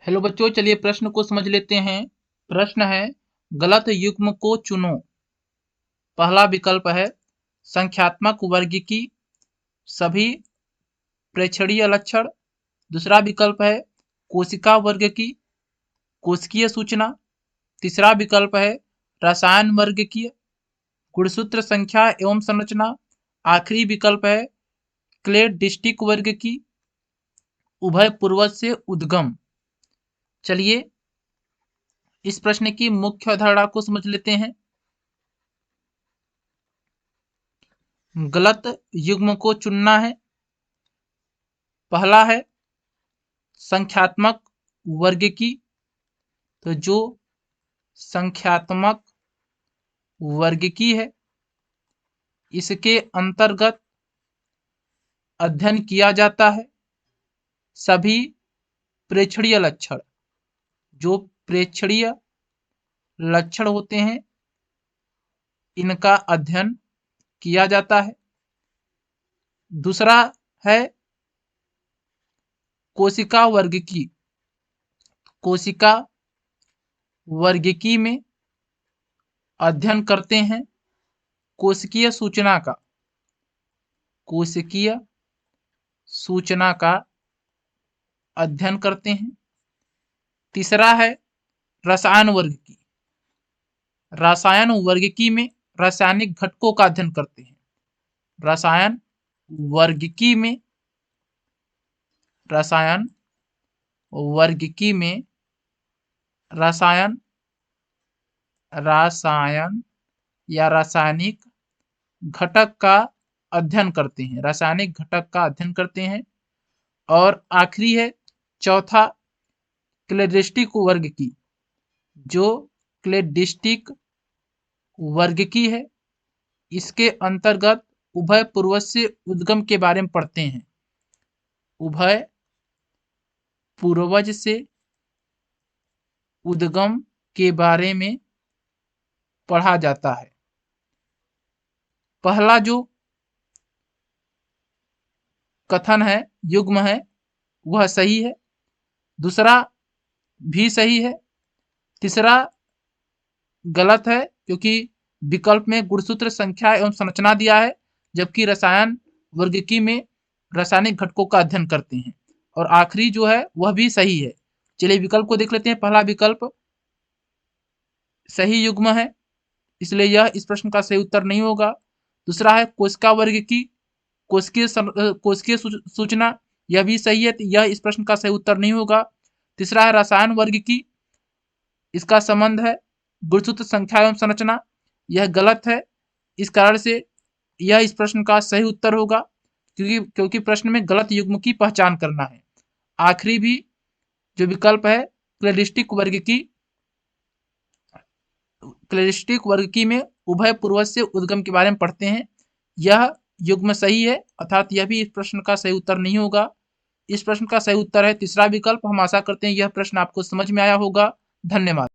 Hello बच्चों, चलिए प्रश्न को समझ लेते हैं। प्रश्न है, गलत युग्म को चुनो। पहला विकल्प है संख्यात्मक वर्ग की सभी प्रेक्षणीय लक्षण। दूसरा विकल्प है कोशिका वर्ग की कोशिकीय सूचना। तीसरा विकल्प है रसायन वर्ग की गुणसूत्र संख्या एवं संरचना। आखिरी विकल्प है क्लेड-डिस्टिक वर्ग की उभय पूर्वज से उद्गम। चलिए इस प्रश्न की मुख्य अवधारणा को समझ लेते हैं। गलत युग्म को चुनना है। पहला है संख्यात्मक वर्ग की, तो जो संख्यात्मक वर्ग की है इसके अंतर्गत अध्ययन किया जाता है सभी प्रेक्षणीय लक्षण। जो प्रेक्षणीय लक्षण होते हैं इनका अध्ययन किया जाता है। दूसरा है कोशिका वर्ग की। कोशिका वर्गिकी में अध्ययन करते हैं कोशिकीय सूचना का। कोशिकीय सूचना का अध्ययन करते हैं। तीसरा है रसायन वर्ग की। रसायन वर्गिकी में रासायनिक घटकों का अध्ययन करते हैं। रसायन वर्गिकी में रसायन वर्गिकी में रसायन या रासायनिक घटक का अध्ययन करते हैं। रासायनिक घटक का अध्ययन करते हैं। और आखिरी है चौथा क्लेडिस्टिक वर्ग की। जो क्लेडिस्टिक वर्ग की है इसके अंतर्गत उभय पूर्वज से उद्गम के बारे में पढ़ते हैं। उभय पूर्वज से उद्गम के बारे में पढ़ा जाता है। पहला जो कथन है युग्म है वह सही है। दूसरा भी सही है। तीसरा गलत है क्योंकि विकल्प में गुणसूत्र संख्या एवं संरचना दिया है, जबकि रसायन वर्गिकी में रासायनिक घटकों का अध्ययन करते हैं। और आखिरी जो है वह भी सही है। चलिए विकल्प को देख लेते हैं। पहला विकल्प सही युग्म है, इसलिए यह इस प्रश्न का सही उत्तर नहीं होगा। दूसरा है कोशिका वर्ग की कोशिकीय सूचना, यह भी सही है, यह इस प्रश्न का सही उत्तर नहीं होगा। तीसरा है रसायन वर्ग की, इसका संबंध है गुणसूत्र संख्या एवं संरचना, यह गलत है। इस कारण से यह इस प्रश्न का सही उत्तर होगा क्योंकि प्रश्न में गलत युग्म की पहचान करना है। आखिरी भी जो विकल्प है क्लेडिस्टिक वर्ग में उभय पूर्वज से उद्गम के बारे में पढ़ते हैं, यह युग्म सही है, अर्थात यह भी इस प्रश्न का सही उत्तर नहीं होगा। इस प्रश्न का सही उत्तर है तीसरा विकल्प। हम आशा करते हैं यह प्रश्न आपको समझ में आया होगा। धन्यवाद।